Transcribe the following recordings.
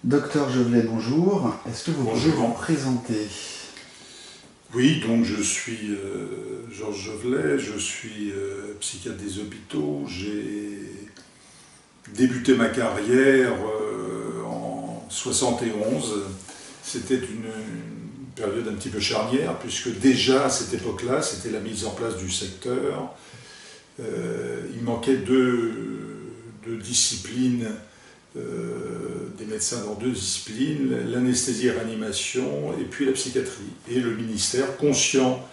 Docteur Jovelet, bonjour. Est-ce que vous pouvez vous Bonjour. présenter? Oui, donc je suis Georges Jovelet, je suis psychiatre des hôpitaux. J'ai débuté ma carrière en 71. C'était une période un petit peu charnière, puisque déjà à cette époque-là, c'était la mise en place du secteur. Il manquait deux disciplines, des médecins dans deux disciplines, l'anesthésie et réanimation, et puis la psychiatrie. Et le ministère, conscient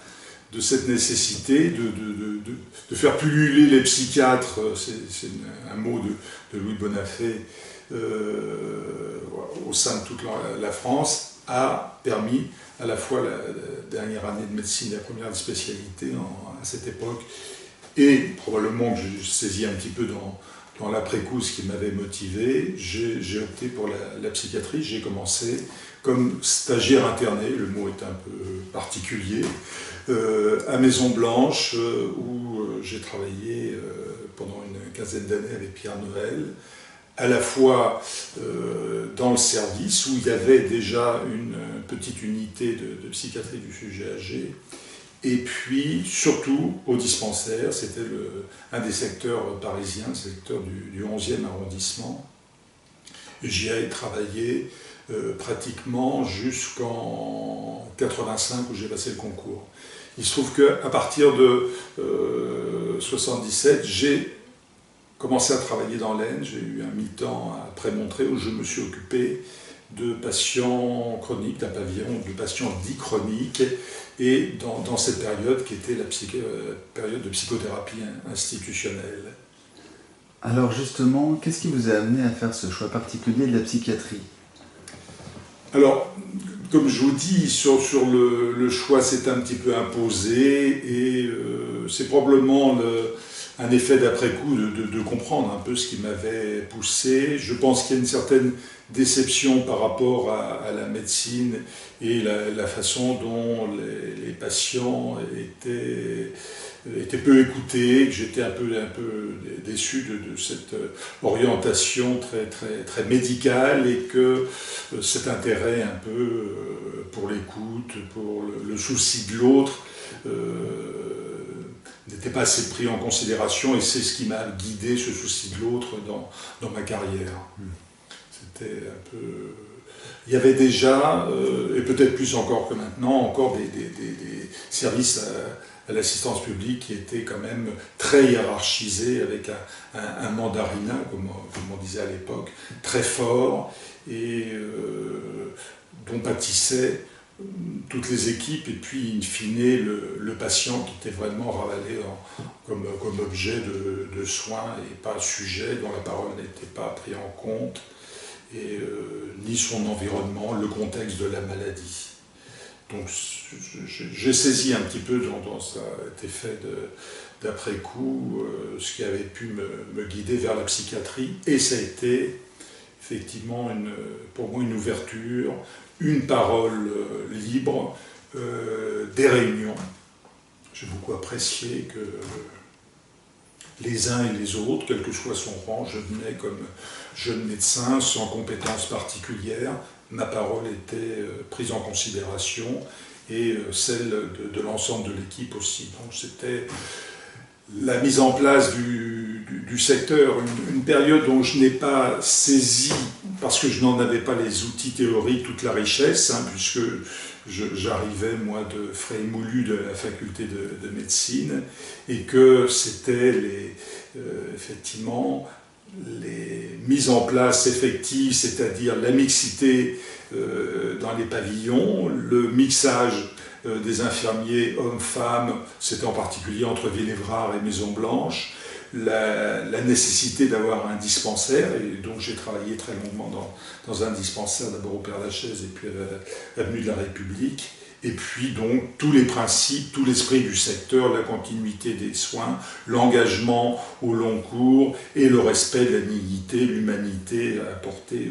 de cette nécessité de faire pulluler les psychiatres, c'est un mot de Louis Bonafé, au sein de toute la France, a permis à la fois la dernière année de médecine, la première spécialité à cette époque, et probablement que je saisis un petit peu dans l'après-coup ce qui m'avait motivé, j'ai opté pour la psychiatrie. J'ai commencé comme stagiaire interné, le mot est un peu particulier, à Maison Blanche, où j'ai travaillé pendant une quinzaine d'années avec Pierre Noël, à la fois dans le service, où il y avait déjà une petite unité de psychiatrie du sujet âgé, et puis, surtout, au dispensaire, c'était un des secteurs parisiens, le secteur du 11e arrondissement. J'y ai travaillé pratiquement jusqu'en 85 où j'ai passé le concours. Il se trouve qu'à partir de 77, j'ai commencé à travailler dans l'Aisne. J'ai eu un mi-temps à Prémontré où je me suis occupé de patients chroniques, d'un pavillon de patients dits chroniques, et dans cette période qui était la période de psychothérapie institutionnelle. Alors justement, qu'est-ce qui vous a amené à faire ce choix particulier de la psychiatrie? Alors, comme je vous dis, sur le choix s'est un petit peu imposé, et c'est probablement un effet d'après-coup de comprendre un peu ce qui m'avait poussé. Je pense qu'il y a une certaine déception par rapport à la médecine et la façon dont les patients étaient peu écoutés, que j'étais un peu déçu de cette orientation très médicale, et que cet intérêt un peu pour l'écoute, pour le souci de l'autre, n'était pas assez pris en considération, et c'est ce qui m'a guidé, ce souci de l'autre, dans ma carrière. C'était un peu... Il y avait déjà, et peut-être plus encore que maintenant, encore des services à l'assistance publique qui étaient quand même très hiérarchisés, avec un mandarinat, comme on disait à l'époque, très fort, et dont pâtissaient toutes les équipes, et puis in fine le patient qui était vraiment ravalé comme objet de soins et pas sujet, dont la parole n'était pas prise en compte, et ni son environnement, le contexte de la maladie. Donc j'ai saisi un petit peu dans cet effet d'après-coup ce qui avait pu me guider vers la psychiatrie, et ça a été effectivement pour moi une ouverture, une parole libre, des réunions. J'ai beaucoup apprécié que les uns et les autres, quel que soit son rang, je venais comme jeune médecin, sans compétences particulières, ma parole était prise en considération, et celle de l'ensemble de l'équipe aussi. Donc c'était la mise en place du secteur, une période dont je n'ai pas saisi, parce que je n'en avais pas les outils théoriques, toute la richesse, puisque j'arrivais, moi, de frais moulu de la faculté de médecine, et que c'était effectivement les mises en place effectives, c'est-à-dire la mixité dans les pavillons, le mixage des infirmiers hommes-femmes, c'était en particulier entre Villévrard et Maison Blanche, la nécessité d'avoir un dispensaire, et donc j'ai travaillé très longuement dans un dispensaire, d'abord au Père-Lachaise et puis à l'avenue de la République, et puis donc tous les principes, tout l'esprit du secteur, la continuité des soins, l'engagement au long cours et le respect de la dignité, l'humanité apportée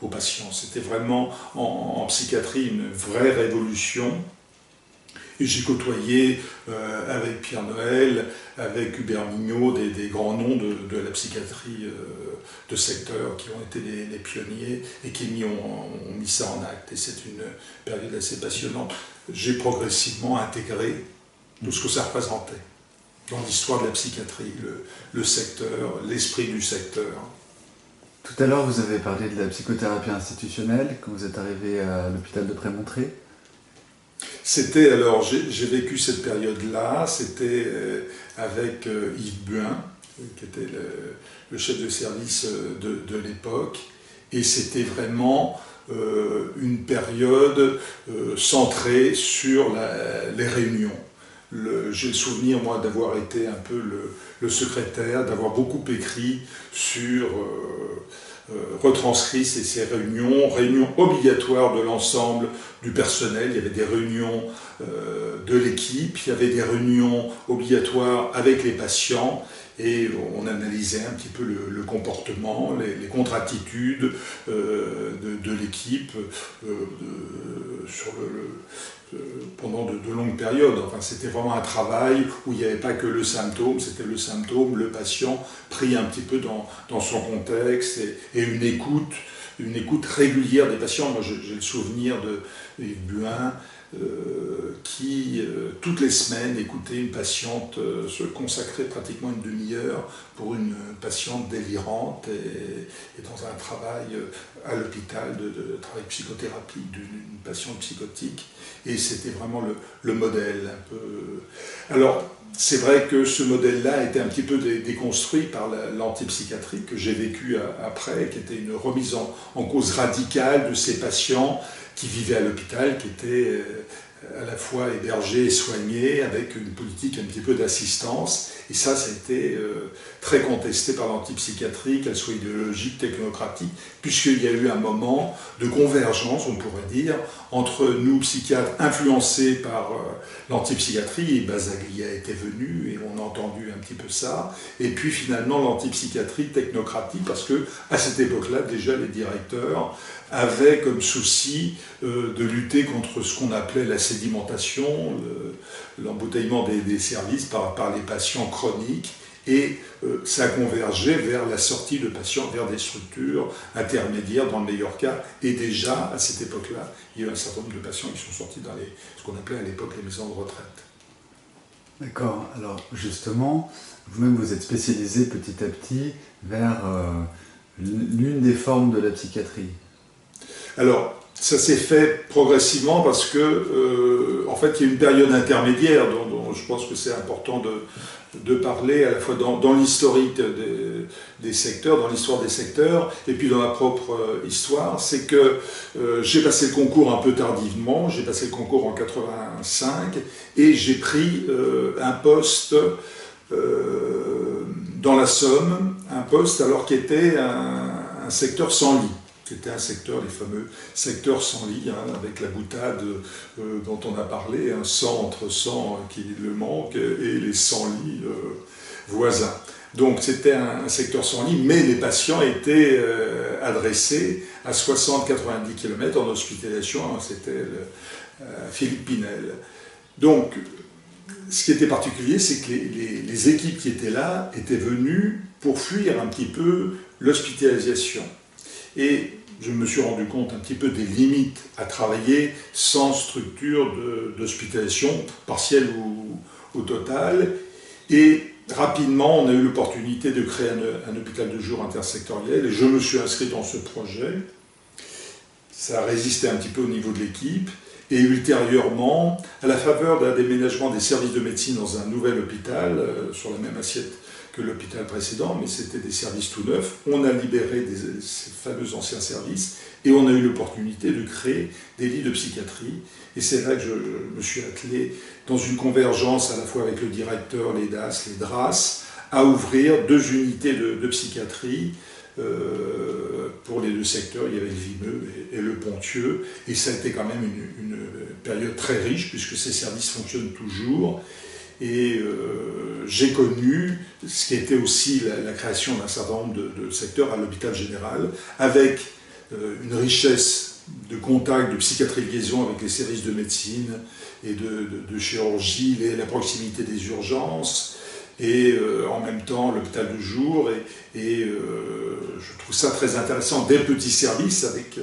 aux patients. C'était vraiment en psychiatrie une vraie révolution. Et j'ai côtoyé avec Pierre Noël, avec Hubert Mignot, des grands noms de la psychiatrie de secteur qui ont été les pionniers et qui ont mis ça en acte. Et c'est une période assez passionnante. J'ai progressivement intégré tout ce que ça représentait dans l'histoire de la psychiatrie, le secteur, l'esprit du secteur. Tout à l'heure, vous avez parlé de la psychothérapie institutionnelle quand vous êtes arrivé à l'hôpital de Prémontré. C'était, alors, j'ai vécu cette période-là, c'était avec Yves Buin, qui était le chef de service de l'époque, et c'était vraiment une période centrée sur les réunions. J'ai le souvenir, moi, d'avoir été un peu le secrétaire, d'avoir beaucoup écrit sur, retranscrit ces réunions obligatoires de l'ensemble du personnel. Il y avait des réunions de l'équipe, il y avait des réunions obligatoires avec les patients, et on analysait un petit peu le comportement, les contre-attitudes de l'équipe pendant de longues périodes. Enfin, c'était vraiment un travail où il n'y avait pas que le symptôme, c'était le symptôme, le patient pris un petit peu dans son contexte, et une écoute régulière des patients. Moi, j'ai le souvenir de Yves Buin, qui, toutes les semaines, écoutait une patiente, se consacrait pratiquement une demi-heure pour une patiente délirante, et dans un travail à l'hôpital, de travail psychothérapique d'une patiente psychotique. Et c'était vraiment le modèle un peu. Alors, c'est vrai que ce modèle-là a été un petit peu déconstruit par l'antipsychiatrie que j'ai vécu après, qui était une remise en cause radicale de ces patients qui vivaient à l'hôpital, qui étaient à la fois hébergés et soignés, avec une politique un petit peu d'assistance. Et ça a été très contesté par l'antipsychiatrie, qu'elle soit idéologique, technocratique, puisqu'il y a eu un moment de convergence, on pourrait dire, entre nous, psychiatres, influencés par l'antipsychiatrie, et Basaglia était venu, et on a entendu un petit peu ça, et puis finalement l'antipsychiatrie technocratique, parce que à cette époque-là, déjà, les directeurs avaient comme souci de lutter contre ce qu'on appelait la sédimentation, l'embouteillement des services par les patients chroniques, et ça a convergé vers la sortie de patients vers des structures intermédiaires dans le meilleur cas. Et déjà, à cette époque-là, il y a eu un certain nombre de patients qui sont sortis dans ce qu'on appelait à l'époque les maisons de retraite. D'accord. Alors justement, vous-même vous êtes spécialisé petit à petit vers l'une des formes de la psychiatrie. Alors, ça s'est fait progressivement parce que, en fait, il y a une période intermédiaire dont je pense que c'est important de parler, à la fois dans l'historique des secteurs, dans l'histoire des secteurs, et puis dans ma propre histoire. C'est que j'ai passé le concours un peu tardivement, j'ai passé le concours en 85, et j'ai pris un poste dans la Somme, un poste alors qui était un secteur sans lit. C'était un secteur, les fameux secteurs sans lit, avec la boutade dont on a parlé, un 100 entre 100 qui le manque, et les 100 lits voisins. Donc c'était un secteur sans lit, mais les patients étaient adressés à 60-90 km en hospitalisation, c'était Philippe Pinel. Donc, ce qui était particulier, c'est que les équipes qui étaient là étaient venues pour fuir un petit peu l'hospitalisation. Et je me suis rendu compte un petit peu des limites à travailler sans structure d'hospitalisation, partielle ou totale. Et rapidement, on a eu l'opportunité de créer un hôpital de jour intersectoriel, et je me suis inscrit dans ce projet. Ça a résisté un petit peu au niveau de l'équipe. Et ultérieurement, à la faveur d'un déménagement des services de médecine dans un nouvel hôpital, sur la même assiette que l'hôpital précédent, mais c'était des services tout neufs, on a libéré ces fameux anciens services, et on a eu l'opportunité de créer des lits de psychiatrie. Et c'est là que je me suis attelé, dans une convergence à la fois avec le directeur, les DAS, les DRAS, à ouvrir 2 unités de psychiatrie, pour les 2 secteurs. Il y avait le Vimeux et le Ponthieu, et ça a été quand même une période très riche, puisque ces services fonctionnent toujours. Et j'ai connu ce qui était aussi la création d'un certain nombre de secteurs à l'hôpital général, avec une richesse de contact, de psychiatrie de liaison avec les services de médecine et de chirurgie, la proximité des urgences, et en même temps l'hôpital de jour, et je trouve ça très intéressant, des petits services avec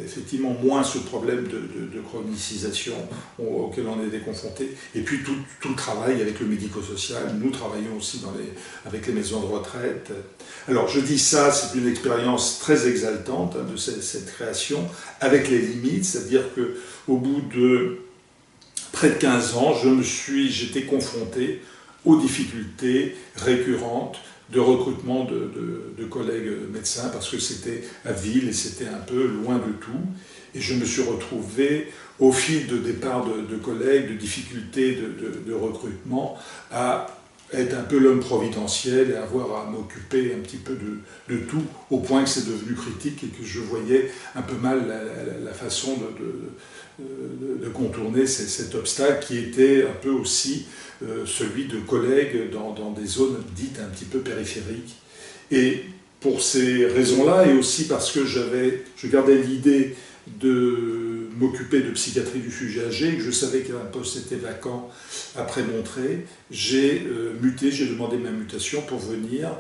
effectivement moins ce problème de chronicisation auquel on était confronté, et puis tout le travail avec le médico-social. Nous travaillons aussi avec les maisons de retraite. Alors je dis ça, c'est une expérience très exaltante de cette création, avec les limites, c'est-à-dire qu'au bout de près de 15 ans, j'étais confronté aux difficultés récurrentes de recrutement de collègues médecins, parce que c'était à Ville et c'était un peu loin de tout. Et je me suis retrouvé, au fil de départ de collègues, de difficultés de recrutement, à être un peu l'homme providentiel et avoir à m'occuper un petit peu de tout, au point que c'est devenu critique et que je voyais un peu mal la façon de contourner cet obstacle qui était un peu aussi celui de collègues dans des zones dites un petit peu périphériques. Et pour ces raisons-là, et aussi parce que je gardais l'idée de m'occuper de psychiatrie du sujet âgé, et que je savais qu'un poste était vacant après Montreuil, j'ai muté, j'ai demandé ma mutation pour venir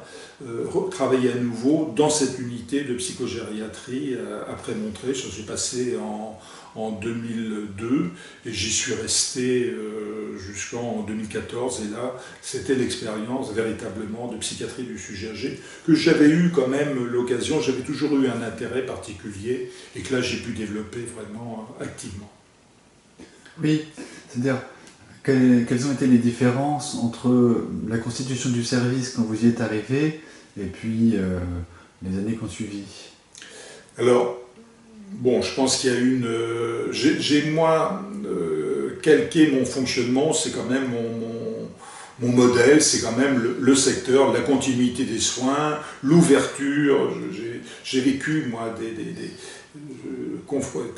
travailler à nouveau dans cette unité de psychogériatrie après Montreuil. Ça s'est passé en 2002 et j'y suis resté jusqu'en 2014, et là c'était l'expérience véritablement de psychiatrie du sujet âgé que j'avais eu quand même l'occasion, j'avais toujours eu un intérêt particulier et que là j'ai pu développer vraiment activement. Oui, c'est-à-dire quelles ont été les différences entre la constitution du service quand vous y êtes arrivé et puis les années qui ont suivi? Alors, bon, je pense qu'il y a j'ai moi calqué mon fonctionnement, c'est quand même mon modèle, c'est quand même le secteur, la continuité des soins, l'ouverture. J'ai vécu, moi, été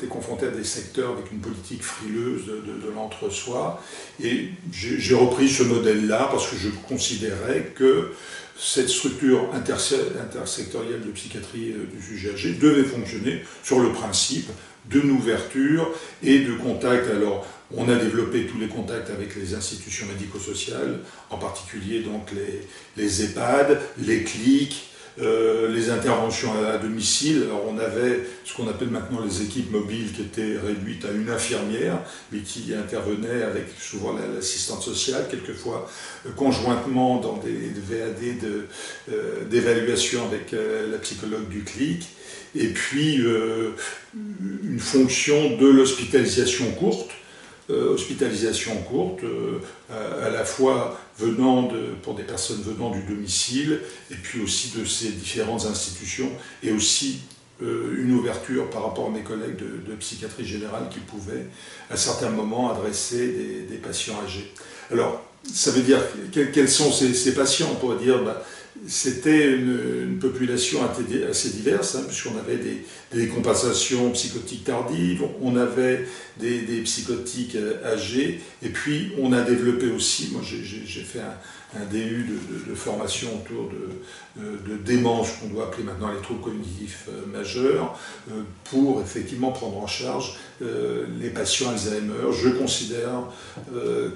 confronté à des secteurs avec une politique frileuse de l'entre-soi, et j'ai repris ce modèle-là parce que je considérais que cette structure intersectorielle de psychiatrie du sujet âgé devait fonctionner sur le principe d'une ouverture et de contact. Alors, on a développé tous les contacts avec les institutions médico-sociales, en particulier donc les EHPAD, les cliniques, les interventions à domicile. Alors on avait ce qu'on appelle maintenant les équipes mobiles qui étaient réduites à une infirmière, mais qui intervenait avec souvent l'assistante sociale, quelquefois conjointement dans des VAD d'évaluation avec la psychologue du CLIC, et puis une fonction de l'hospitalisation courte, à la fois pour des personnes venant du domicile, et puis aussi de ces différentes institutions, et aussi une ouverture par rapport à mes collègues de psychiatrie générale qui pouvaient à certains moments adresser des patients âgés. Alors, ça veut dire quels sont ces patients? On pourrait dire c'était une population assez diverse, puisqu'on avait des décompensations psychotiques tardives, on avait des psychotiques âgés, et puis on a développé aussi, moi j'ai fait un DU de formation autour de démence, qu'on doit appeler maintenant les troubles cognitifs majeurs, pour effectivement prendre en charge les patients Alzheimer. Je considère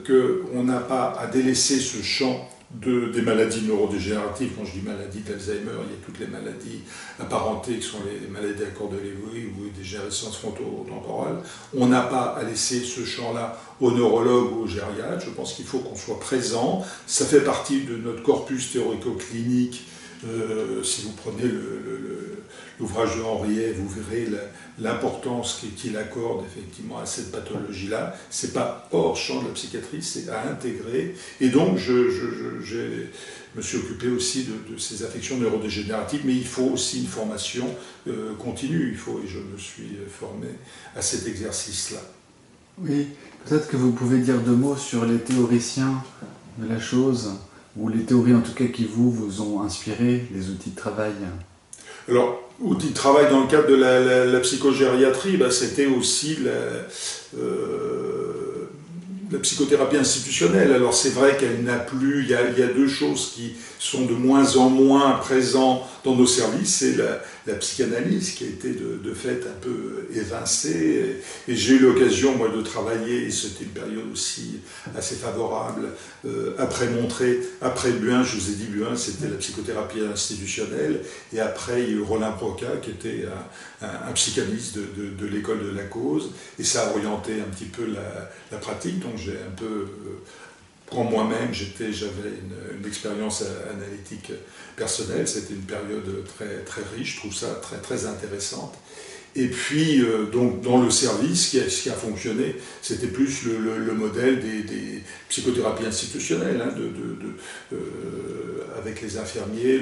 qu'on n'a pas à délaisser ce champ des maladies neurodégénératives. Quand je dis maladie d'Alzheimer, il y a toutes les maladies apparentées qui sont les maladies à corps de Lewy ou des dégénérescences frontotemporales. On n'a pas à laisser ce champ-là aux neurologues ou aux gériatres. Je pense qu'il faut qu'on soit présent. Ça fait partie de notre corpus théorico-clinique. Si vous prenez l'ouvrage de Henriet, vous verrez l'importance qu'il accorde effectivement à cette pathologie-là. C'est pas hors champ de la psychiatrie, c'est à intégrer. Et donc, je me suis occupé aussi de ces affections neurodégénératives, mais il faut aussi une formation continue. Et je me suis formé à cet exercice-là. Oui, peut-être que vous pouvez dire deux mots sur les théoriciens de la chose, ou les théories en tout cas qui vous ont inspiré, les outils de travail. Alors, outils de travail dans le cadre de la psychogériatrie, c'était aussi la psychothérapie institutionnelle. Alors c'est vrai qu'elle n'a plus, il y a deux choses qui sont de moins en moins présentes dans nos services, c'est la psychanalyse qui a été de fait un peu évincée. Et j'ai eu l'occasion, moi, de travailler, et c'était une période aussi assez favorable, après Montré, après Buin, je vous ai dit Buin, c'était la psychothérapie institutionnelle, et après il y a eu Rollin Proca, qui était un psychanalyste de l'école de la cause, et ça a orienté un petit peu la pratique, donc j'ai un peu... Quand moi-même j'avais une expérience analytique personnelle, c'était une période très, très riche, je trouve ça très, très intéressante. Et puis, donc, dans le service, ce qui a fonctionné, c'était plus le modèle des psychothérapies institutionnelles, hein, avec les infirmiers,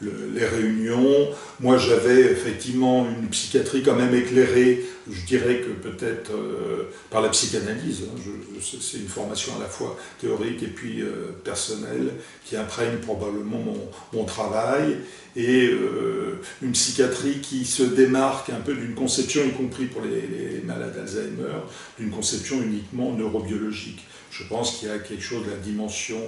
les réunions. Moi, j'avais effectivement une psychiatrie quand même éclairée, je dirais que peut-être par la psychanalyse. Hein, c'est une formation à la fois théorique et puis personnelle, qui imprègne probablement mon travail. Et une psychiatrie qui se démarque un peu d'une conception, y compris pour les malades d'Alzheimer, d'une conception uniquement neurobiologique. Je pense qu'il y a quelque chose de la dimension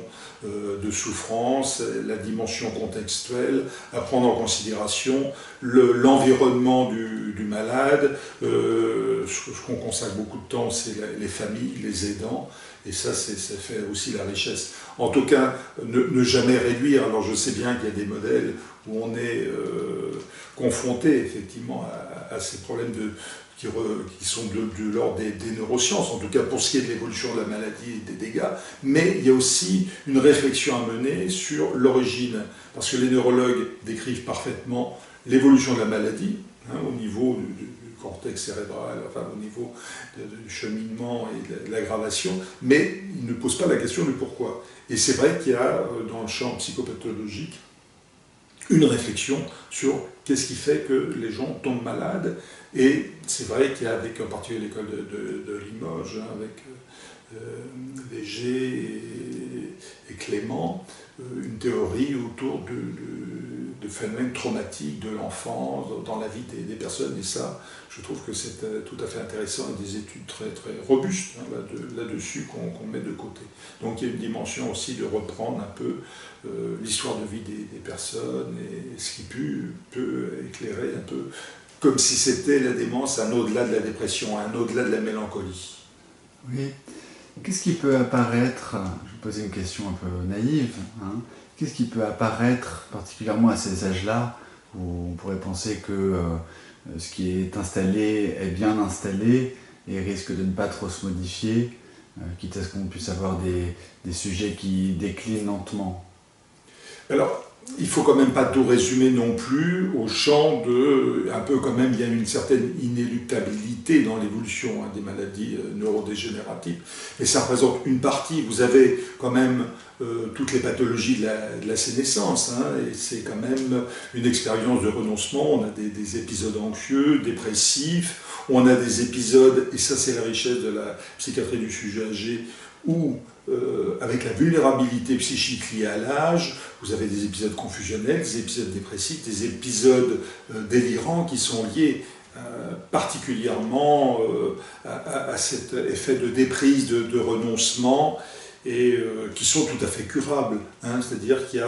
de souffrance, la dimension contextuelle, à prendre en considération l'environnement du malade. Ce qu'on consacre beaucoup de temps, c'est les familles, les aidants. Et ça fait aussi la richesse. En tout cas, ne jamais réduire. Alors je sais bien qu'il y a des modèles où on est confronté effectivement à ces problèmes qui sont de l'ordre des neurosciences, en tout cas pour ce qui est de l'évolution de la maladie et des dégâts. Mais il y a aussi une réflexion à mener sur l'origine, parce que les neurologues décrivent parfaitement l'évolution de la maladie, hein, au niveau du cortex cérébral, enfin au niveau du cheminement et de l'aggravation, mais ils ne posent pas la question du pourquoi. Et c'est vrai qu'il y a dans le champ psychopathologique une réflexion sur qu'est-ce qui fait que les gens tombent malades. Et c'est vrai qu'il y a, avec en particulier l'école de Limoges, hein, avec Léger et Clément, une théorie autour de phénomènes traumatiques de l'enfance dans la vie des personnes. Et ça, je trouve que c'est tout à fait intéressant et des études très, très robustes, hein, là-dessus qu'on met de côté. Donc il y a une dimension aussi de reprendre un peu l'histoire de vie des personnes et ce qui peut éclairer un peu, comme si c'était la démence un au-delà de la dépression, un au-delà de la mélancolie. Oui. Qu'est-ce qui peut apparaître, je vais poser une question un peu naïve, hein, qu'est-ce qui peut apparaître particulièrement à ces âges-là, où on pourrait penser que ce qui est installé est bien installé et risque de ne pas trop se modifier, quitte à ce qu'on puisse avoir des sujets qui déclinent lentement? Alors, il ne faut quand même pas tout résumer non plus au champ un peu quand même, il y a une certaine inéluctabilité dans l'évolution, hein, des maladies neurodégénératives, mais ça représente une partie. Vous avez quand même toutes les pathologies de la sénescence, hein, et c'est quand même une expérience de renoncement. On a des épisodes anxieux, dépressifs, on a des épisodes, et ça c'est la richesse de la psychiatrie du sujet âgé, où avec la vulnérabilité psychique liée à l'âge, vous avez des épisodes confusionnels, des épisodes dépressifs, des épisodes délirants qui sont liés particulièrement à cet effet de déprise, de renoncement, et qui sont tout à fait curables. Hein, c'est-à-dire qu'il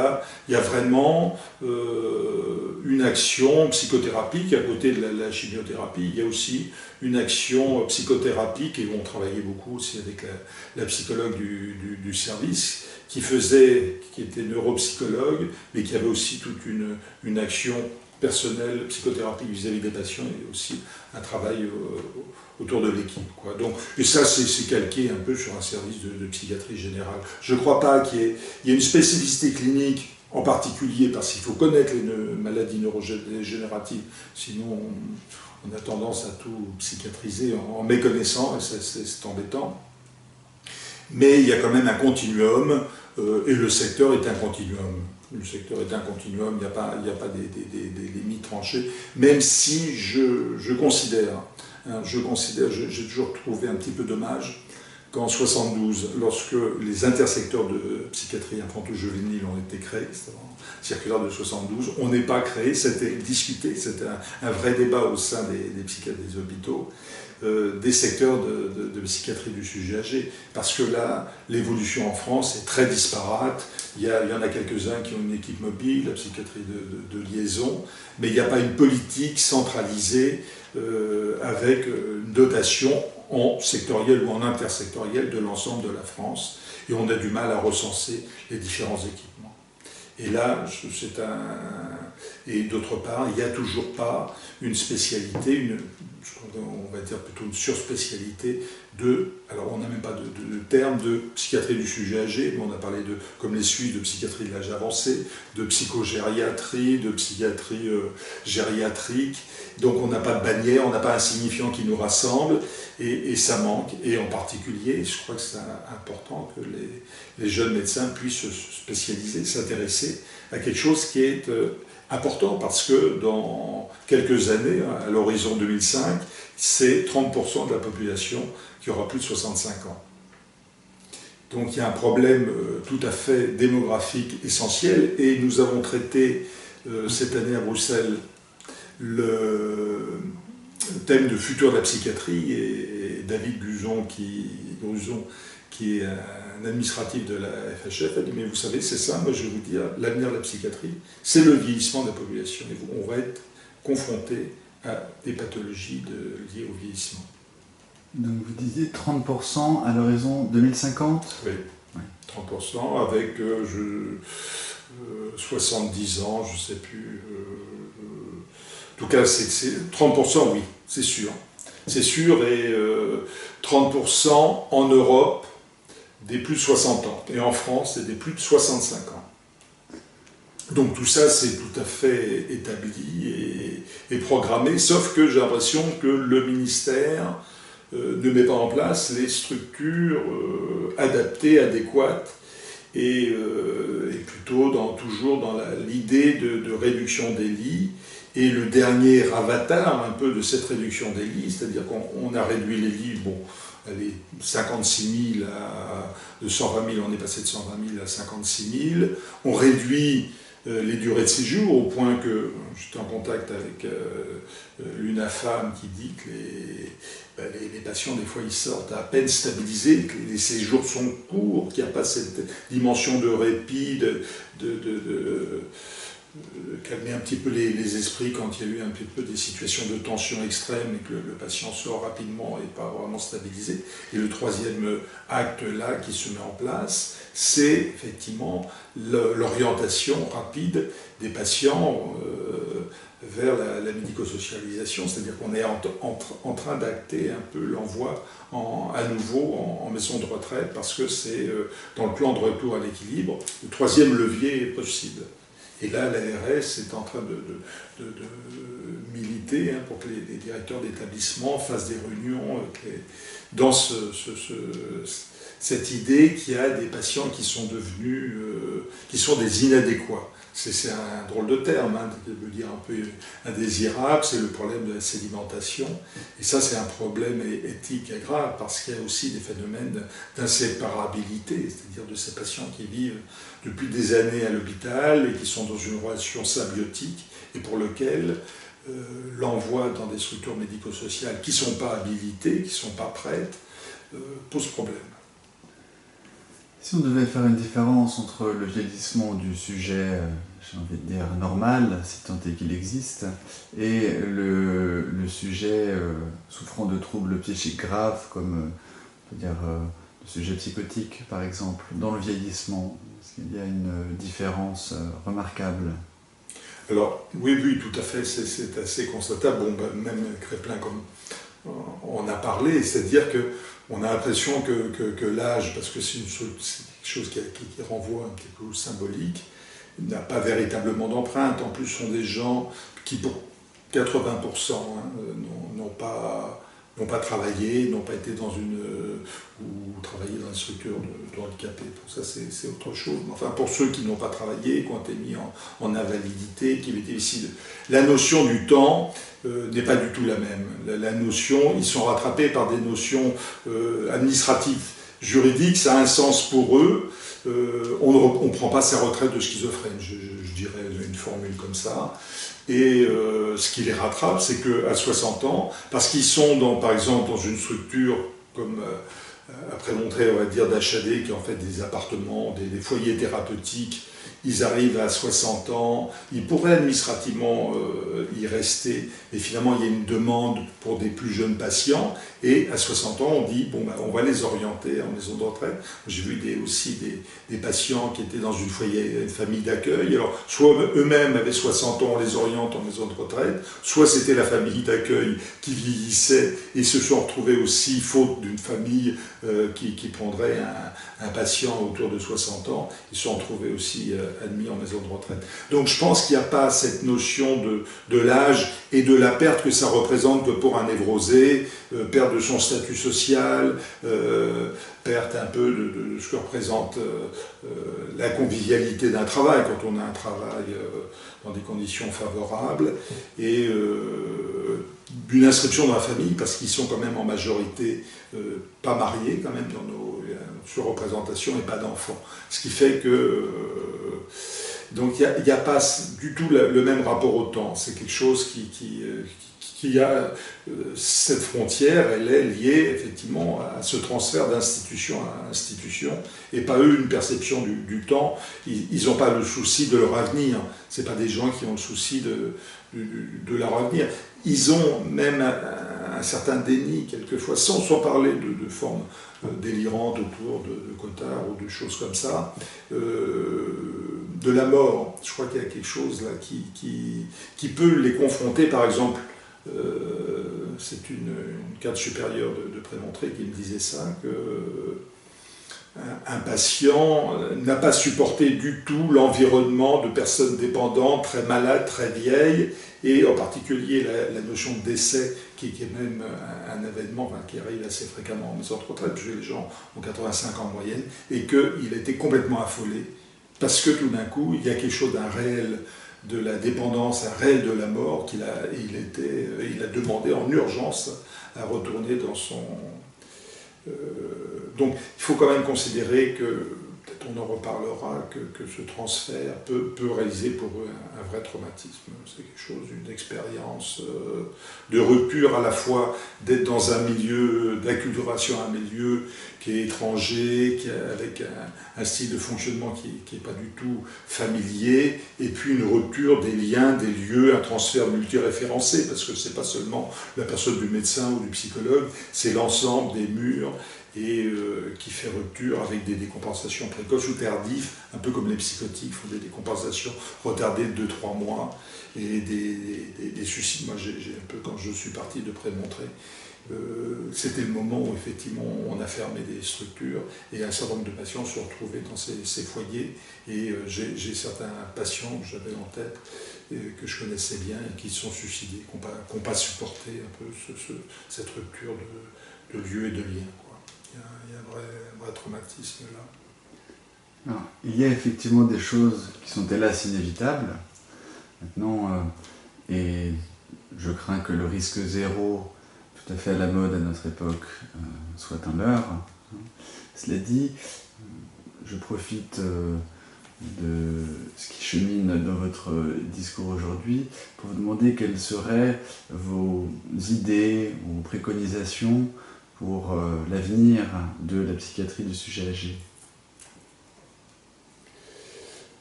y a vraiment une action psychothérapique, à côté de la chimiothérapie, il y a aussi une action psychothérapique, et on travaillait beaucoup aussi avec la psychologue du service, qui était neuropsychologue, mais qui avait aussi toute une action personnelle, psychothérapeutique vis-à-vis des patients, et aussi un travail autour de l'équipe. Donc, et ça, c'est calqué un peu sur un service de psychiatrie générale. Je ne crois pas qu'il y ait une spécificité clinique en particulier, parce qu'il faut connaître les maladies neurodégénératives, sinon on a tendance à tout psychiatriser en méconnaissant, et c'est embêtant. Mais il y a quand même un continuum, et le secteur est un continuum. Le secteur est un continuum, il n'y a pas des limites tranchées, même si je considère, j'ai toujours trouvé un petit peu dommage qu'en 1972, lorsque les intersecteurs de psychiatrie infanto-juvénile ont été créés, c'était une circulaire de 1972, on n'est pas créé, c'était discuté, c'était un vrai débat au sein des psychiatres des hôpitaux, des secteurs de psychiatrie du sujet âgé. Parce que là, l'évolution en France est très disparate. Il y en a quelques-uns qui ont une équipe mobile, la psychiatrie de liaison, mais il n'y a pas une politique centralisée avec une dotation en sectoriel ou en intersectoriel de l'ensemble de la France. Et on a du mal à recenser les différents équipements. Et là, et d'autre part, il n'y a toujours pas une spécialité, on va dire plutôt une surspécialité alors on n'a même pas de terme de psychiatrie du sujet âgé, mais on a parlé comme les Suisses, de psychiatrie de l'âge avancé, de psychogériatrie, de psychiatrie gériatrique. Donc on n'a pas de bannière, on n'a pas un signifiant qui nous rassemble, et ça manque. Et en particulier, je crois que c'est important que les jeunes médecins puissent se spécialiser, s'intéresser à quelque chose qui est important, parce que dans quelques années, à l'horizon 2005, c'est 30% de la population qui aura plus de 65 ans. Donc il y a un problème tout à fait démographique essentiel, et nous avons traité cette année à Bruxelles le thème de futur de la psychiatrie, et David Guzon, qui est un administratif de la FHF, a dit: mais vous savez, c'est ça, moi je vais vous dire, l'avenir de la psychiatrie, c'est le vieillissement de la population, et on va être confronté à des pathologies liées au vieillissement. Donc vous disiez 30% à l'horizon 2050 ? Oui, 30% avec 70 ans, je ne sais plus. En tout cas, c'est 30%, oui, c'est sûr. C'est sûr, et 30% en Europe des plus de 60 ans. Et en France, c'est des plus de 65 ans. Donc tout ça, c'est tout à fait établi et programmé, sauf que j'ai l'impression que le ministère ne met pas en place les structures adaptées, adéquates, et plutôt toujours dans l'idée de réduction des lits. Et le dernier avatar un peu de cette réduction des lits, c'est-à-dire qu'on a réduit les lits, allez, 56 000 de 120 000, on est passé de 120 000 à 56 000. On réduit les durées de séjour, au point que j'étais en contact avec l'UNAFAM qui dit que les patients, des fois, ils sortent à peine stabilisés, que les séjours sont courts, qu'il n'y a pas cette dimension de répit, calmer un petit peu les esprits quand il y a eu un petit peu des situations de tension extrême, et que le patient sort rapidement et pas vraiment stabilisé. Et le troisième acte là qui se met en place, c'est effectivement l'orientation rapide des patients vers la médico-socialisation, c'est-à-dire qu'on est en train d'acter un peu l'envoi à nouveau en maison de retraite, parce que c'est dans le plan de retour à l'équilibre, le troisième levier est possible. Et là, l'ARS est en train de militer pour que les directeurs d'établissement fassent des réunions dans cette idée qu'il y a des patients qui sont devenus, qui sont des inadéquats. C'est un drôle de terme, de dire un peu indésirable, c'est le problème de la sédimentation. Et ça, c'est un problème éthique grave, parce qu'il y a aussi des phénomènes d'inséparabilité, c'est-à-dire de ces patients qui vivent depuis des années à l'hôpital et qui sont dans une relation symbiotique, et pour lequel l'envoi dans des structures médico-sociales qui ne sont pas habilitées, qui ne sont pas prêtes, pose problème. Si on devait faire une différence entre le vieillissement du sujet, j'ai envie de dire normal, si tant est qu'il existe, et le sujet souffrant de troubles psychiques graves, comme on peut dire, le sujet psychotique par exemple, dans le vieillissement, est-ce qu'il y a une différence remarquable ? Alors, oui, tout à fait, c'est assez constatable. Même Créplin, comme on a parlé, c'est-à-dire qu'on a l'impression que l'âge, parce que c'est quelque chose qui renvoie un petit peu au symbolique, n'a pas véritablement d'empreinte. En plus, ce sont des gens qui, pour 80%, n'ont pas travaillé, n'ont pas été ou travaillé dans une structure de handicapés. Pour ça, c'est autre chose. Enfin, pour ceux qui n'ont pas travaillé, qui ont été mis en invalidité, qui étaient ici, la notion du temps n'est pas du tout la même. La notion, ils sont rattrapés par des notions administratives. juridique, ça a un sens pour eux. On ne prend pas sa retraite de schizophrène, je dirais une formule comme ça. Et ce qui les rattrape, c'est qu'à 60 ans, parce qu'ils sont, par exemple, dans une structure comme, après montrer, on va dire, d'HAD, qui est en fait des appartements, des foyers thérapeutiques, ils arrivent à 60 ans, ils pourraient administrativement y rester, mais finalement il y a une demande pour des plus jeunes patients, et à 60 ans on dit, bon, ben, on va les orienter en maison de retraite. J'ai vu aussi des patients qui étaient dans une famille d'accueil, alors soit eux-mêmes avaient 60 ans, on les oriente en maison de retraite, soit c'était la famille d'accueil qui vieillissait et se sont retrouvés aussi, faute d'une famille qui prendrait un patient autour de 60 ans, ils se sont retrouvés aussi admis en maison de retraite. Donc je pense qu'il n'y a pas cette notion de l'âge et de la perte que ça représente pour un névrosé, perte de son statut social, perte un peu de ce que représente la convivialité d'un travail, quand on a un travail dans des conditions favorables, et une inscription dans la famille, parce qu'ils sont quand même en majorité pas mariés, quand même, dans nos surreprésentations, et pas d'enfants. Ce qui fait que... donc il n'y a pas du tout le même rapport au temps. C'est quelque chose qui a... cette frontière, elle est liée effectivement à ce transfert d'institution à institution, et pas eux une perception du temps. Ils n'ont pas le souci de leur avenir. Ce pas des gens qui ont le souci de leur avenir. Ils ont même un certain déni, quelquefois, sans parler de formes délirantes autour de Cotard ou de choses comme ça, de la mort. Je crois qu'il y a quelque chose là qui peut les confronter, par exemple. C'est une cadre supérieure de Prémontré qui me disait ça, que un patient n'a pas supporté du tout l'environnement de personnes dépendantes, très malades, très vieilles, et en particulier la notion de décès, qui est même un événement qui arrive assez fréquemment en maison de retraite, puisque les gens ont 85 ans en moyenne, et qu'il a été complètement affolé, parce que tout d'un coup, il y a quelque chose d'un réel de la dépendance, un réel de la mort, il a demandé en urgence à retourner dans son... donc il faut quand même considérer que, peut-être on en reparlera, que ce transfert peut réaliser pour eux un vrai traumatisme. C'est quelque chose, une expérience de rupture, à la fois d'être dans un milieu d'acculturation, un milieu qui est étranger, avec un style de fonctionnement qui n'est pas du tout familier, et puis une rupture des liens, des lieux, un transfert multiréférencé, parce que ce n'est pas seulement la personne du médecin ou du psychologue, c'est l'ensemble des murs, et qui fait rupture avec des décompensations précoces ou tardives, un peu comme les psychotiques font des décompensations retardées de 2-3 mois, et des suicides. Moi, j'ai un peu, quand je suis parti de Prémontré, c'était le moment où effectivement on a fermé des structures et un certain nombre de patients se sont retrouvés dans ces foyers, et j'ai certains patients que j'avais en tête que je connaissais bien et qui se sont suicidés, qui n'ont pas supporté un peu cette rupture de lieu et de lien. Il y a un vrai traumatisme là. Alors, il y a effectivement des choses qui sont hélas inévitables. Maintenant, et je crains que le risque zéro, tout à fait à la mode à notre époque, soit un leurre. Cela dit, je profite de ce qui chemine dans votre discours aujourd'hui pour vous demander quelles seraient vos idées ou préconisations pour l'avenir de la psychiatrie du sujet âgé.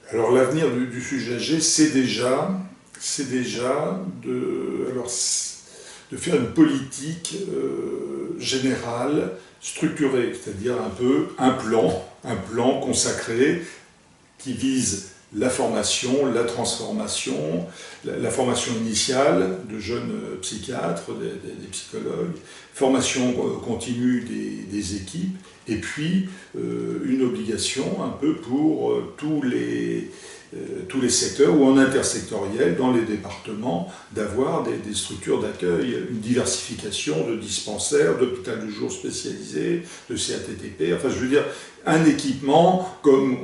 Alors l'avenir du sujet âgé, c'est déjà de faire une politique générale, structurée, c'est-à-dire un peu un plan consacré qui vise la formation, la transformation, la formation initiale de jeunes psychiatres, des psychologues, formation continue des équipes, et puis une obligation un peu pour tous les secteurs ou en intersectoriel dans les départements d'avoir des structures d'accueil, une diversification de dispensaires, d'hôpitaux de jour spécialisés, de CATTP, enfin je veux dire un équipement comme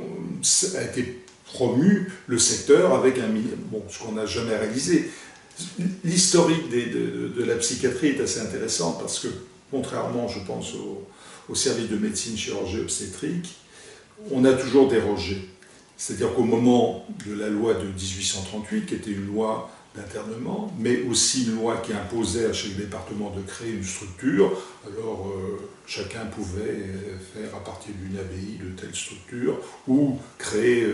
a été promu le secteur avec ce qu'on n'a jamais réalisé. L'historique de la psychiatrie est assez intéressant parce que, contrairement, je pense, au service de médecine, chirurgie, obstétrique, on a toujours dérogé. C'est-à-dire qu'au moment de la loi de 1838, qui était une loi d'internement, mais aussi une loi qui imposait à chaque département de créer une structure. Alors chacun pouvait faire à partir d'une abbaye de telle structure, ou créer,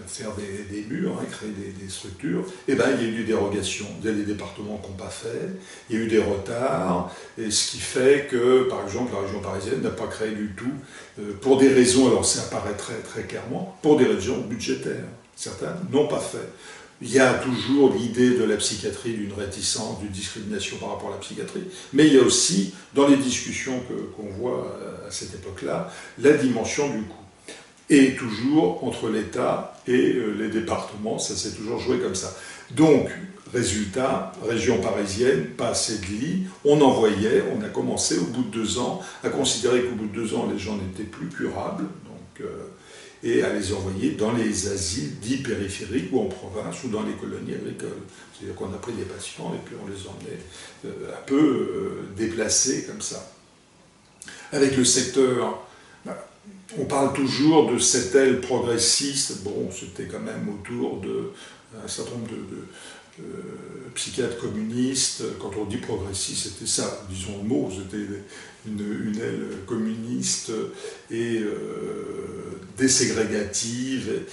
faire des murs, hein, créer des structures. Et bien il y a eu des dérogations. Il y a des départements qui n'ont pas fait, il y a eu des retards, et ce qui fait que, par exemple, la région parisienne n'a pas créé du tout, pour des raisons, alors ça apparaît très, très clairement, pour des raisons budgétaires. Certains n'ont pas fait. Il y a toujours l'idée de la psychiatrie, d'une réticence, d'une discrimination par rapport à la psychiatrie, mais il y a aussi, dans les discussions qu'on voit à cette époque-là, la dimension du coût. Et toujours entre l'État et les départements, ça s'est toujours joué comme ça. Donc, résultat, région parisienne, pas assez de lits, on envoyait, on a commencé au bout de 2 ans à considérer qu'au bout de 2 ans, les gens n'étaient plus curables, donc... et à les envoyer dans les asiles dits périphériques ou en province ou dans les colonies agricoles. C'est-à-dire qu'on a pris des patients et puis on les emmenait un peu déplacés comme ça. Avec le secteur, on parle toujours de cette aile progressiste, bon, c'était quand même autour d'un certain nombre de psychiatres communistes. Quand on dit progressiste, c'était ça, disons le mot, c'était une aile communiste et déségrégative,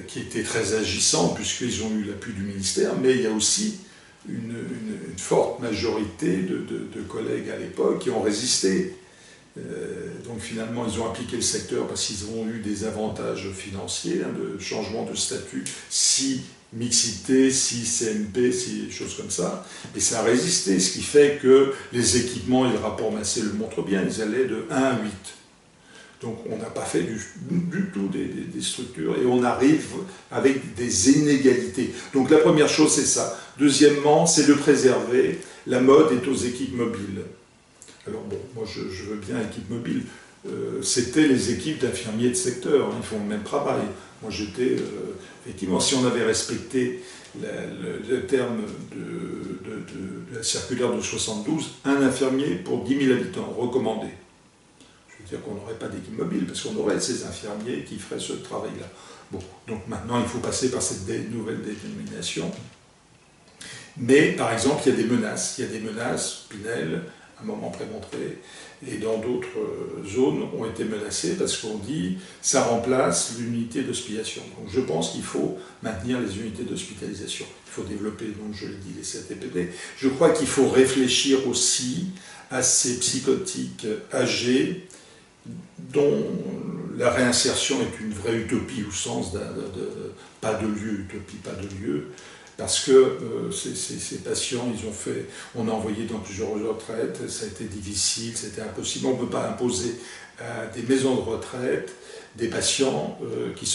qui était très agissante, puisqu'ils ont eu l'appui du ministère, mais il y a aussi une forte majorité de collègues à l'époque qui ont résisté. Donc finalement, ils ont appliqué le secteur parce qu'ils ont eu des avantages financiers, hein, de changement de statut, si mixité, si CMP, si choses comme ça, et ça a résisté, ce qui fait que les équipements et le rapport Massé le montrent bien, ils allaient de 1 à 8. Donc on n'a pas fait du tout des structures, et on arrive avec des inégalités. Donc la première chose, c'est ça. Deuxièmement, c'est de préserver. La mode est aux équipes mobiles. Alors bon, moi je veux bien équipe mobile. C'était les équipes d'infirmiers de secteur, hein, ils font le même travail. Moi j'étais, effectivement, si on avait respecté le terme de la circulaire de 72, un infirmier pour 10 000 habitants, recommandé. Je veux dire qu'on n'aurait pas d'équipe mobile, parce qu'on aurait ces infirmiers qui feraient ce travail-là. Bon, donc maintenant il faut passer par cette nouvelle détermination. Mais par exemple, il y a des menaces. Il y a des menaces, Pinel, à un moment prémontré, et dans d'autres zones ont été menacées parce qu'on dit ça remplace l'unité d'hospitalisation. Donc je pense qu'il faut maintenir les unités d'hospitalisation. Il faut développer, donc je l'ai dit, les CTPD. Je crois qu'il faut réfléchir aussi à ces psychotiques âgés dont la réinsertion est une vraie utopie au sens pas de lieu, utopie, pas de lieu. Parce que ces patients, on a envoyé dans plusieurs retraites, ça a été difficile, c'était impossible. On ne peut pas imposer à des maisons de retraite des patients qui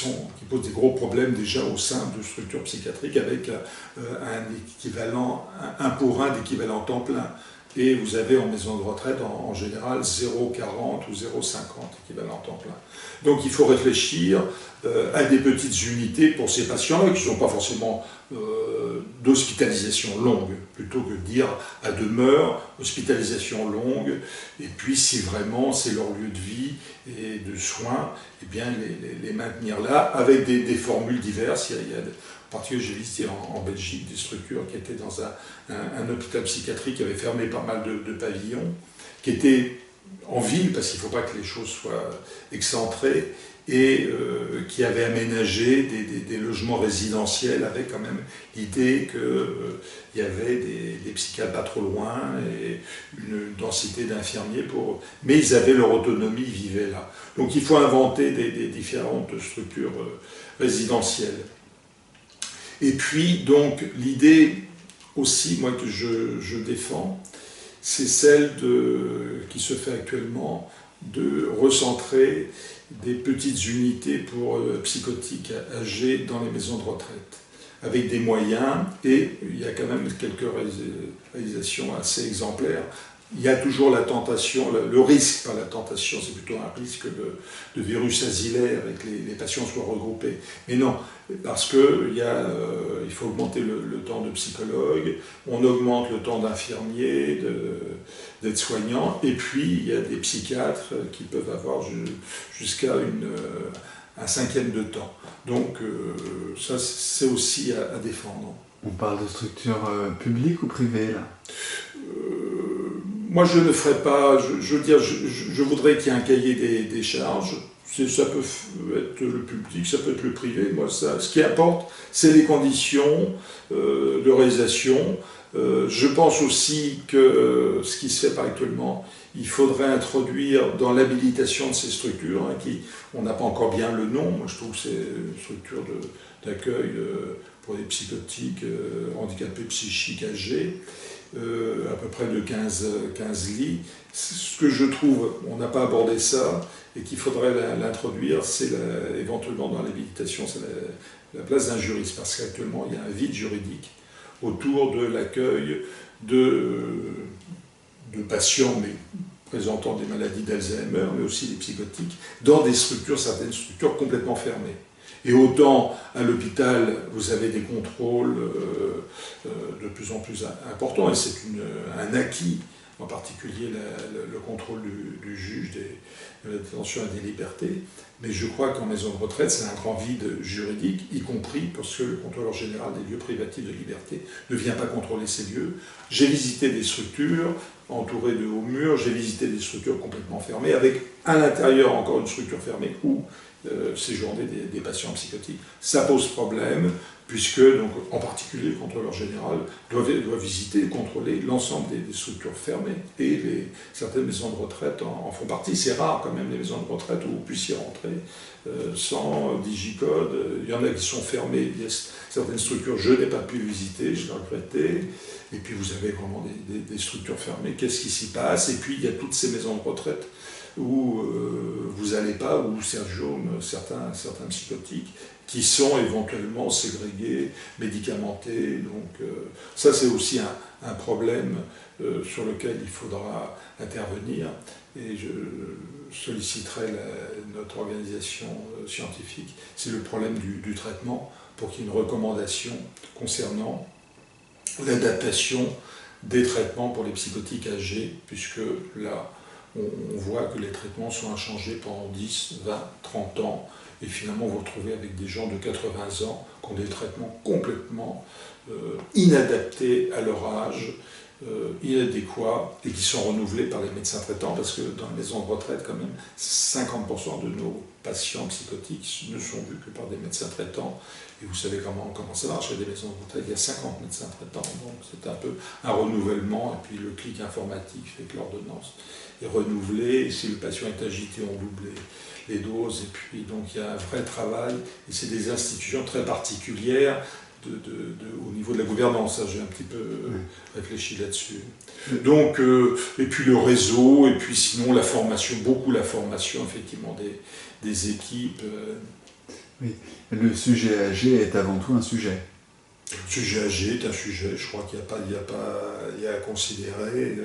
posent des gros problèmes déjà au sein de structures psychiatriques avec un équivalent, 1 pour 1 d'équivalent temps plein. Et vous avez en maison de retraite en général 0,40 ou 0,50 équivalent temps plein. Donc il faut réfléchir à des petites unités pour ces patients-là qui ne sont pas forcément d'hospitalisation longue, plutôt que de dire à demeure, hospitalisation longue, et puis si vraiment c'est leur lieu de vie et de soins, eh bien les maintenir là, avec des formules diverses. Il y a en particulier, j'ai visité en Belgique des structures qui étaient dans un hôpital psychiatrique qui avait fermé pas mal de pavillons, qui étaient en ville, parce qu'il ne faut pas que les choses soient excentrées, et qui avait aménagé des logements résidentiels avec quand même l'idée qu'il y avait des psychiatres pas trop loin et une densité d'infirmiers mais ils avaient leur autonomie, ils vivaient là. Donc il faut inventer des différentes structures résidentielles. Et puis donc l'idée aussi, moi, que je défends, c'est celle qui se fait actuellement de recentrer des petites unités pour psychotiques âgés dans les maisons de retraite, avec des moyens, et il y a quand même quelques réalisations assez exemplaires il y a toujours la tentation, le risque, pas la tentation, c'est plutôt un risque de virus asilaire et que les patients soient regroupés. Mais non, parce qu'il il faut augmenter le temps de psychologue, on augmente le temps d'infirmier, d'aide-soignant, et puis il y a des psychiatres qui peuvent avoir jusqu'à un cinquième de temps. Donc ça, c'est aussi à défendre. On parle de structure publique ou privée, là? Moi, je ne ferai pas, je veux dire, je voudrais qu'il y ait un cahier des charges. Ça peut être le public, ça peut être le privé. Moi, ce qui importe, c'est les conditions de réalisation. Je pense aussi que ce qui se fait pas actuellement, il faudrait introduire dans l'habilitation de ces structures, on n'a pas encore bien le nom, moi je trouve que c'est une structure d'accueil pour les psychotiques, handicapés psychiques âgés, à peu près de 15 lits. Ce que je trouve, on n'a pas abordé ça, et qu'il faudrait l'introduire, c'est éventuellement dans l'habilitation, c'est la place d'un juriste, parce qu'actuellement il y a un vide juridique autour de l'accueil de patients, mais présentant des maladies d'Alzheimer, mais aussi des psychotiques, dans certaines structures complètement fermées. Et autant à l'hôpital, vous avez des contrôles de plus en plus importants, et c'est un acquis, en particulier le contrôle du juge de la détention et des libertés. Mais je crois qu'en maison de retraite, c'est un grand vide juridique, y compris parce que le contrôleur général des lieux privatifs de liberté ne vient pas contrôler ces lieux. J'ai visité des structures entourées de hauts murs, j'ai visité des structures complètement fermées, avec à l'intérieur encore une structure fermée où séjourner des patients psychotiques. Ça pose problème, puisque, donc, en particulier, le contrôleur général doit visiter et contrôler l'ensemble des structures fermées. Et certaines maisons de retraite en font partie. C'est rare, quand même, les maisons de retraite où vous puissiez rentrer sans digicode. Il y en a qui sont fermées. Il y a certaines structures, je n'ai pas pu visiter, je l'ai regretté. Et puis, vous avez vraiment des structures fermées. Qu'est-ce qui s'y passe? Et puis, il y a toutes ces maisons de retraite où vous n'allez pas, où séjournent certains psychotiques qui sont éventuellement ségrégés, médicamentés. Donc ça, c'est aussi un problème sur lequel il faudra intervenir. Et je solliciterai notre organisation scientifique. C'est le problème du traitement, pour qu'il y ait une recommandation concernant l'adaptation des traitements pour les psychotiques âgés, puisque là, on voit que les traitements sont inchangés pendant 10, 20, 30 ans, et finalement vous vous retrouvez avec des gens de 80 ans qui ont des traitements complètement inadaptés à leur âge, inadéquats, et qui sont renouvelés par les médecins traitants, parce que dans les maisons de retraite, quand même, 50% de nos patients psychotiques ne sont vus que par des médecins traitants. Et vous savez comment ça marche, il y a des maisons de retraite, il y a 50 médecins traitants, donc c'est un peu un renouvellement, et puis le clic informatique fait que l'ordonnance est renouvelée, et si le patient est agité, on double les doses, et puis donc il y a un vrai travail, et c'est des institutions très particulières au niveau de la gouvernance, ça j'ai un petit peu réfléchi là-dessus. Donc, et puis le réseau, et puis sinon la formation, beaucoup la formation effectivement des équipes. Oui, le sujet âgé est avant tout un sujet. Le sujet âgé est un sujet, je crois qu'il y a à considérer,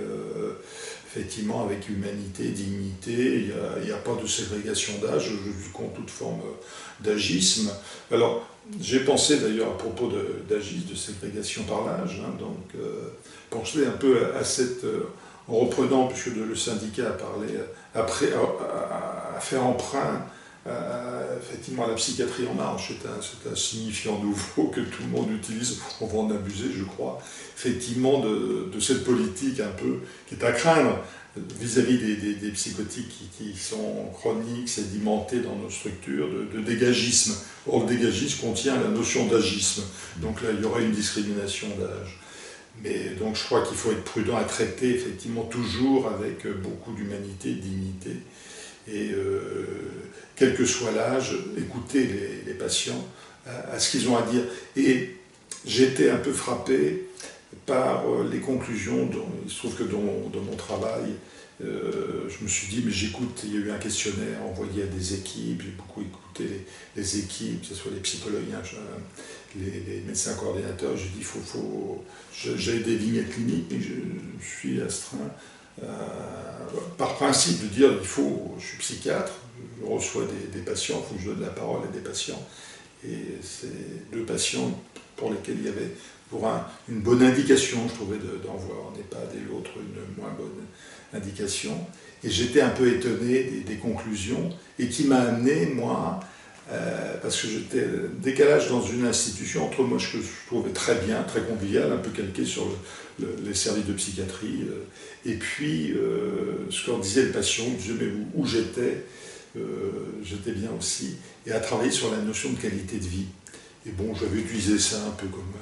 effectivement, avec humanité, dignité, il n'y a pas de ségrégation d'âge, je contre toute forme d'agisme. Alors, j'ai pensé d'ailleurs à propos d'agisme, de ségrégation par l'âge, donc penser un peu à en reprenant, puisque le syndicat a parlé, après, à faire emprunt effectivement à la psychiatrie en marche, c'est un signifiant nouveau que tout le monde utilise, on va en abuser je crois, effectivement de cette politique un peu qui est à craindre vis-à-vis des psychotiques qui sont chroniques, sédimentés dans nos structures, de dégagisme. Or le dégagisme contient la notion d'agisme, donc là il y aurait une discrimination d'âge. Mais donc je crois qu'il faut être prudent à traiter effectivement toujours avec beaucoup d'humanité, de dignité, et quel que soit l'âge, écouter les patients à ce qu'ils ont à dire. Et j'ai été un peu frappé par les conclusions, il se trouve que dans mon travail, je me suis dit, mais j'écoute, il y a eu un questionnaire envoyé à des équipes, j'ai beaucoup écouté les équipes, que ce soit les psychologues, les médecins coordinateurs, j'ai dit, j'avais des vignettes cliniques, mais je suis astreint par principe de dire je suis psychiatre, je reçois des patients, il faut que je donne la parole à des patients. Et c'est 2 patients pour lesquels il y avait une bonne indication, je trouvais, d'en voir en EHPAD et l'autre une moins bonne indication. Et j'étais un peu étonné des conclusions et qui m'a amené, moi, parce que j'étais décalage dans une institution entre moi, que je trouvais très bien, très convivial, un peu calqué sur les services de psychiatrie, et puis ce qu'en disait le patient, je disais, mais où j'étais, j'étais bien aussi, et à travailler sur la notion de qualité de vie. Et bon, j'avais utilisé ça un peu comme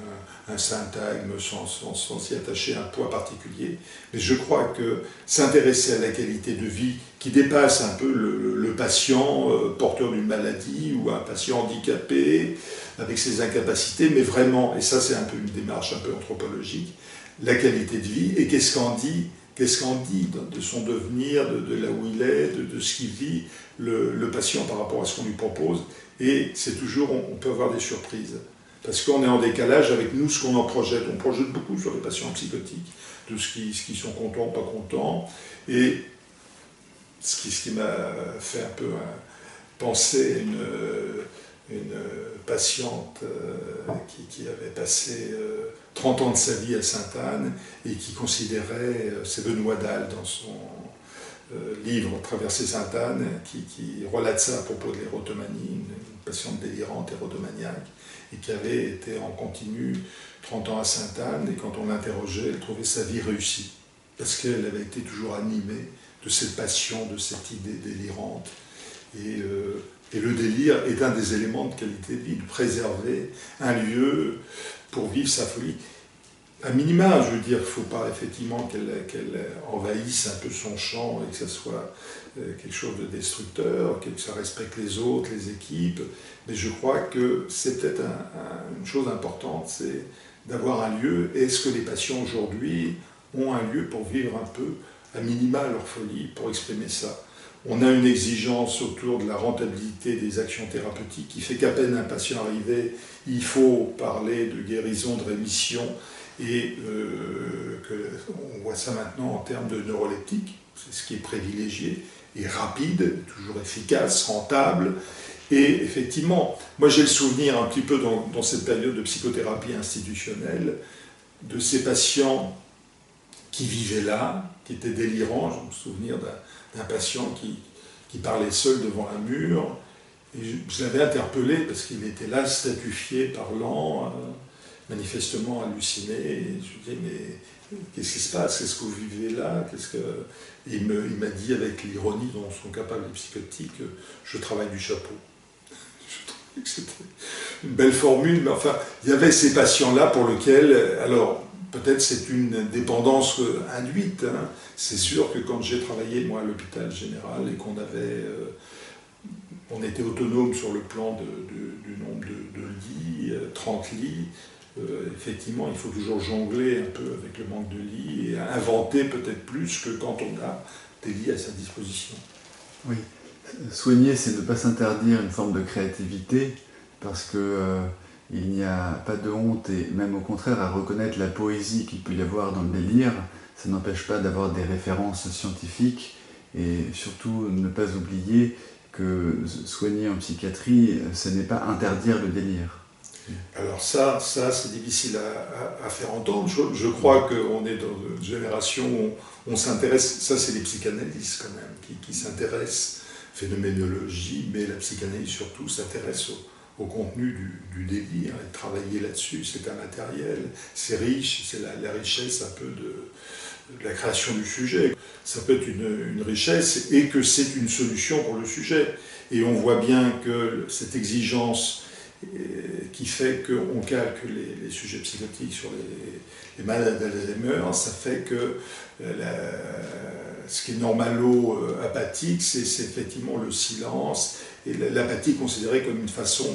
un syntagme sans s'y attacher à un poids particulier. Mais je crois que s'intéresser à la qualité de vie qui dépasse un peu le patient porteur d'une maladie ou un patient handicapé avec ses incapacités, mais vraiment, et ça c'est un peu une démarche un peu anthropologique, la qualité de vie et qu'est-ce qu'en dit de son devenir, de là où il est, de ce qu'il vit, le patient par rapport à ce qu'on lui propose. Et c'est toujours, on peut avoir des surprises. Parce qu'on est en décalage avec nous, ce qu'on en projette. On projette beaucoup sur les patients psychotiques, de ce qui sont contents, pas contents. Et ce qui m'a fait un peu penser à une patiente qui avait passé 30 ans de sa vie à Sainte-Anne et qui considérait, c'est Benoît Dalle dans son livre Traverser Sainte-Anne, qui relate ça à propos de l'érotomanie, une patiente délirante érotomaniaque, et qui avait été en continu 30 ans à Sainte-Anne, et quand on l'interrogeait, elle trouvait sa vie réussie, parce qu'elle avait été toujours animée de cette passion, de cette idée délirante. Et le délire est un des éléments de qualité de vie, de préserver un lieu pour vivre sa folie. À minima, je veux dire, il ne faut pas effectivement qu'elle envahisse un peu son champ et que ça soit quelque chose de destructeur, que ça respecte les autres, les équipes. Mais je crois que c'est peut-être une chose importante, c'est d'avoir un lieu. Est-ce que les patients aujourd'hui ont un lieu pour vivre un peu, à minima, leur folie, pour exprimer ça? On a une exigence autour de la rentabilité des actions thérapeutiques qui fait qu'à peine un patient arrivé, il faut parler de guérison, de rémission. Et on voit ça maintenant en termes de neuroleptiques, c'est ce qui est privilégié, et rapide, toujours efficace, rentable. Et effectivement, moi j'ai le souvenir un petit peu dans cette période de psychothérapie institutionnelle, de ces patients qui vivaient là, qui étaient délirants. J'ai le souvenir d'un patient qui parlait seul devant un mur, et je l'avais interpellé parce qu'il était là, statufié, parlant, manifestement halluciné, et je lui dis mais qu'est-ce qui se passe, qu'est-ce que vous vivez là, et il m'a dit avec l'ironie dont sont capables les psychotiques, je travaille du chapeau. Je trouvais que c'était une belle formule, mais enfin il y avait ces patients là pour lesquels, alors peut-être c'est une dépendance induite, hein. C'est sûr que quand j'ai travaillé moi à l'hôpital général et on était autonome sur le plan du nombre de lits, 30 lits, effectivement, il faut toujours jongler un peu avec le manque de lits et inventer peut-être plus que quand on a des lits à sa disposition. Oui, soigner, c'est ne pas s'interdire une forme de créativité, parce que il n'y a pas de honte, et même au contraire, à reconnaître la poésie qu'il peut y avoir dans le délire. Ça n'empêche pas d'avoir des références scientifiques, et surtout ne pas oublier que soigner en psychiatrie, ce n'est pas interdire le délire. Alors ça c'est difficile à faire entendre. Je crois qu'on est dans une génération où on s'intéresse, ça c'est les psychanalystes quand même, qui s'intéressent, phénoménologie, mais la psychanalyse surtout s'intéresse au contenu du délire, et travailler là-dessus, c'est un matériel, c'est riche, c'est la richesse un peu de la création du sujet. Ça peut être une richesse et que c'est une solution pour le sujet. Et on voit bien que cette exigence qui fait qu'on calque les sujets psychotiques sur les malades d'Alzheimer, ça fait que ce qui est normalo-apathique, c'est effectivement le silence, et l'apathie considérée comme une façon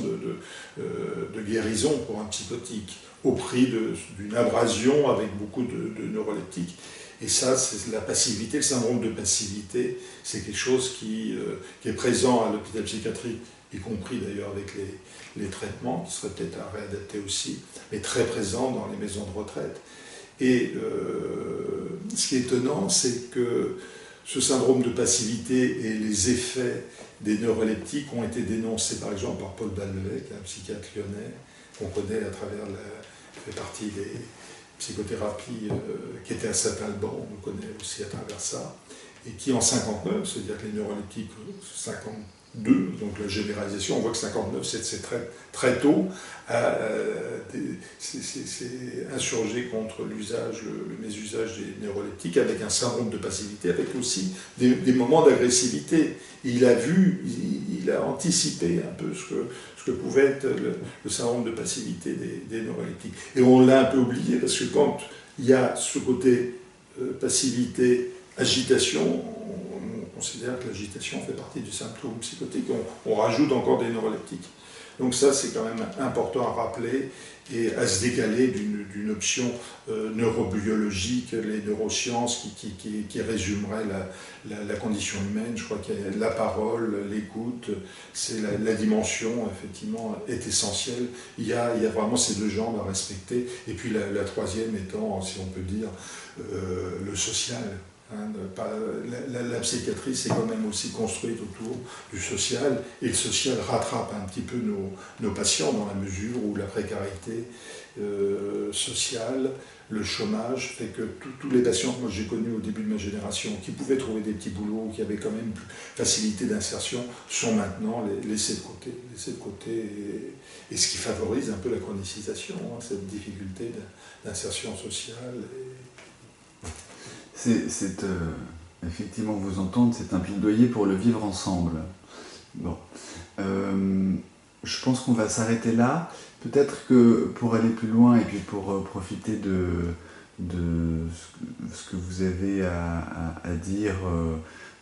de guérison pour un psychotique, au prix d'une abrasion avec beaucoup de neuroleptiques. Et ça, c'est la passivité, le syndrome de passivité, c'est quelque chose qui est présent à l'hôpital psychiatrique, y compris d'ailleurs avec les traitements, qui seraient peut-être à réadapter aussi, mais très présent dans les maisons de retraite. Et ce qui est étonnant, c'est que ce syndrome de passivité et les effets des neuroleptiques ont été dénoncés par exemple par Paul Baldweg, un psychiatre lyonnais qu'on connaît à travers fait partie des psychothérapies qui étaient à Saint-Alban, on le connaît aussi à travers ça, et qui en 59, c'est-à-dire que les neuroleptiques 52, donc la généralisation, on voit que 59 c'est très tôt, c'est insurgé contre l'usage, le mésusage des neuroleptiques avec un syndrome de passivité, avec aussi des moments d'agressivité. Il a anticipé un peu ce que pouvait être le syndrome de passivité des neuroleptiques. Et on l'a un peu oublié parce que quand il y a ce côté passivité, agitation, on considère que l'agitation fait partie du symptôme psychotique, on rajoute encore des neuroleptiques. Donc ça, c'est quand même important à rappeler et à se décaler d'une option neurobiologique, les neurosciences qui résumeraient la condition humaine. Je crois que la parole, l'écoute, c'est la dimension, effectivement, est essentielle. Il y a vraiment ces deux jambes à respecter. Et puis la troisième étant, si on peut dire, le social. La psychiatrie s'est quand même aussi construite autour du social, et le social rattrape un petit peu nos patients dans la mesure où la précarité sociale, le chômage, fait que tous les patients que moi j'ai connus au début de ma génération, qui pouvaient trouver des petits boulots, qui avaient quand même plus facilité d'insertion, sont maintenant laissés de côté et ce qui favorise un peu la chronicisation, cette difficulté d'insertion sociale. Effectivement, vous entendre, c'est un plaidoyer pour le vivre ensemble. Bon. Je pense qu'on va s'arrêter là. Peut-être que pour aller plus loin et puis pour profiter de ce que vous avez à dire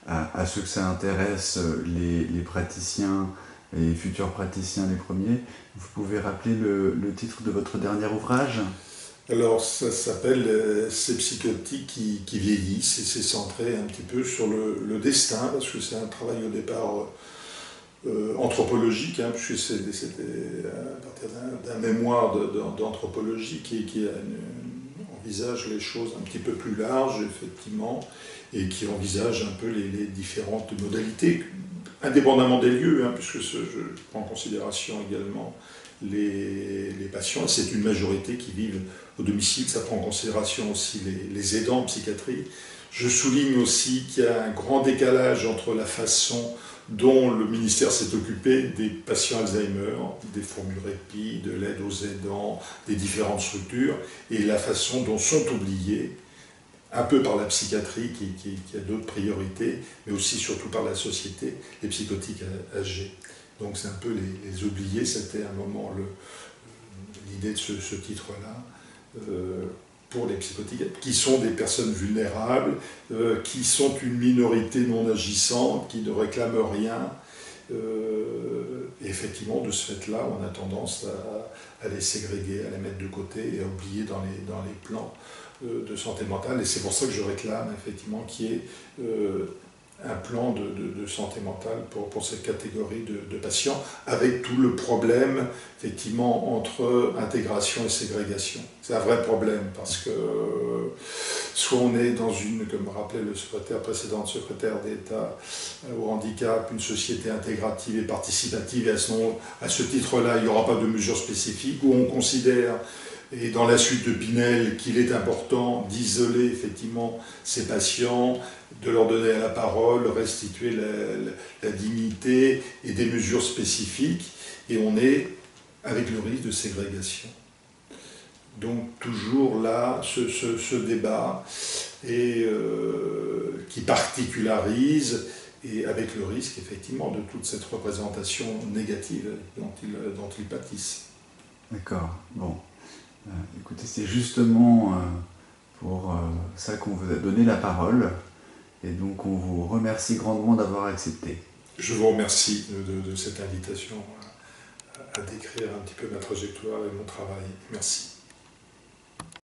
à ceux que ça intéresse, les praticiens et futurs praticiens les premiers, vous pouvez rappeler le titre de votre dernier ouvrage ? Alors, ça s'appelle Ces psychotiques qui vieillissent, et c'est centré un petit peu sur le destin, parce que c'est un travail au départ anthropologique, puisque c'était à partir d'un mémoire d'anthropologie qui envisage les choses un petit peu plus larges, effectivement, et qui envisage un peu les différentes modalités, indépendamment des lieux, puisque je prends en considération également les patients, et c'est une majorité qui vivent au domicile, ça prend en considération aussi les aidants en psychiatrie. Je souligne aussi qu'il y a un grand décalage entre la façon dont le ministère s'est occupé des patients Alzheimer, des formules répit, de l'aide aux aidants, des différentes structures, et la façon dont sont oubliés, un peu par la psychiatrie qui a d'autres priorités, mais aussi surtout par la société, les psychotiques âgés. Donc c'est un peu les oubliés, c'était un moment l'idée de ce titre-là, pour les psychotiques, qui sont des personnes vulnérables, qui sont une minorité non agissante, qui ne réclament rien. Et effectivement, de ce fait-là, on a tendance à les ségréguer, à les mettre de côté et à oublier dans les plans de santé mentale. Et c'est pour ça que je réclame effectivement qu'il y ait un plan de santé mentale pour cette catégorie de patients, avec tout le problème, effectivement, entre intégration et ségrégation. C'est un vrai problème, parce que soit on est dans comme rappelait le précédent secrétaire d'État au handicap, une société intégrative et participative, et à ce titre-là, il n'y aura pas de mesures spécifiques, où on considère, et dans la suite de Pinel, qu'il est important d'isoler effectivement ces patients, de leur donner la parole, restituer la dignité et des mesures spécifiques, et on est avec le risque de ségrégation. Donc toujours là, ce débat qui particularise, et avec le risque effectivement de toute cette représentation négative dont ils pâtissent. D'accord, bon. Écoutez, c'est justement pour ça qu'on vous a donné la parole, et donc on vous remercie grandement d'avoir accepté. Je vous remercie de cette invitation à décrire un petit peu ma trajectoire et mon travail. Merci.